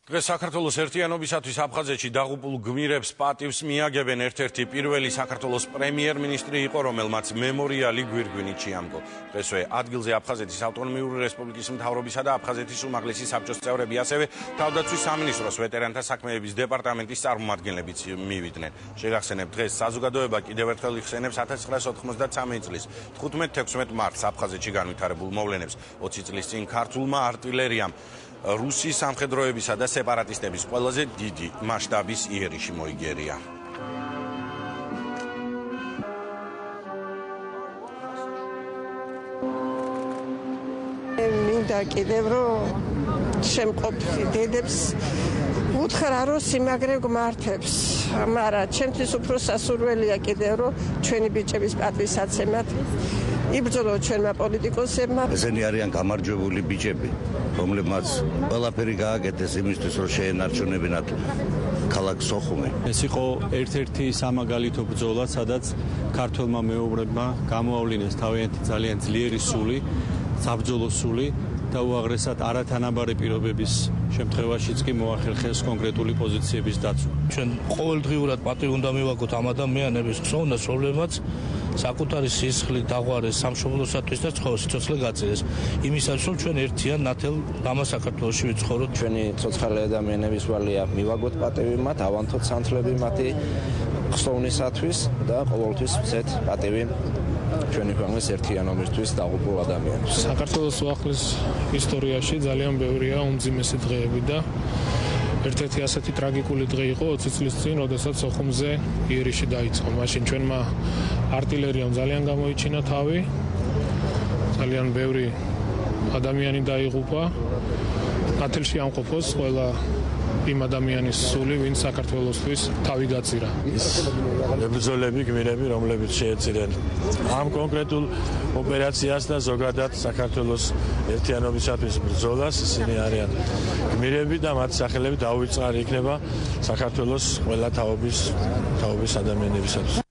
დღეს საქართველოს ერთიანობისათვის აფხაზეთში დაღუპულ გმირებს პატივს მიაგებენ. ერთ-ერთი პირველი საქართველოს პრემიერ-მინისტრი იყო, რომელმაც მემორიალი გვირგვინით შეამგო. დღესვე ადგილზე აფხაზეთის ავტონომიური რესპუბლიკის მთავრობისა და აფხაზეთის უმაღლესი საბჭოს წევრები, ასევე თავდაცვის სამინისტროს ვეტერანთა საქმეების დეპარტამენტის წარმომადგენლებიც მივიდნენ. შეგახსენებთ, დღეს საზოგადოება კიდევ ერთხელ იხსენებს 1993 წლის 15-16 მარტს აფხაზეთში განვითარებულ მოვლენებს. 20 წლის წინ ქართულმა არტილერიამ რუსის სამხედროებისა და სეპარატისტების ყველაზე დიდი მასშტაბის იერიში მოიგერია. მინდა კიდევ რომ შემყოფ დედებს უთხრა რომ სიმაგრე გმართებს, მაგრამ ჩემთვის უფრო სასურველია კიდევ რომ ჩვენი ბიჭების პატივსაცემად იბრძოლოთ ჩვენმა პოლიტიკოსებმა. ესენი არიან გამარჯვებული ბიჭები, რომლებმაც ყველაფერი გააკეთეს იმისთვის, რომ შეენარჩუნებინათ ქალაქ სოხუმი. ეს იყო ერთ-ერთი სამაგალითო ბრძოლა, სადაც ქართველმა მეომრებმა გამოავლინეს თავიანთი ძალიან ძლიერი სული, საბრძოლო სული და უაღრესად არათანაბარი პირობების შემთხვევაშიც კი მოახერხეს კონკრეტული პოზიციების დაცვა. ჩვენ ყოველდღიურად პატივი უნდა მივაგოთ ამ ადამიანების ხსოვნას, რომლებმაც საკუთარი სისხლით დაღვარეს სამშობლოსათვის და სიცოცხლე გაწირეს. იმისათვის, რომ ჩვენ ერთიან ნათელ რამა საქართველოში ვიცხოვროთ. ჩვენი ცოცხალი ადამიანების ვალია მივაგოთ პატივი მათ, ავანთოთ სანთლები მათი ხსოვნისათვის და ყოველთვის ვცეთ პატივი ჩვენი ქვეყნის ერთიანობისთვის დაღუპულ ადამიანებს. საქართველოს უახლეს ისტორიაში ძალიან ბევრია უმძიმესი დღეები და ერთ-ერთი ასეთი ტრაგიკული დღე იყო 20 წლის წინ, როდესაც სოხუმზე იერიში დაიწყო. მაშინ ჩვენმა არტილერიამ ძალიან გამოიჩინა თავი, ძალიან ბევრი ადამიანი დაიღუპა. ნათელში ამყოფოს ყველა იმ ადამიანის სული, ვინც საქართველოსთვის თავი გაწირა. მებრძოლები, გმირები, რომლებიც შეეწირნენ ამ კონკრეტულ ოპერაციას და ზოგადად საქართველოს ერთიანობისათვის ბრძოლას, ისინი არიან გმირები და მათ სახელები დაუვიწყარი იქნება საქართველოს ყველა თაობის ადამიანებისათვის.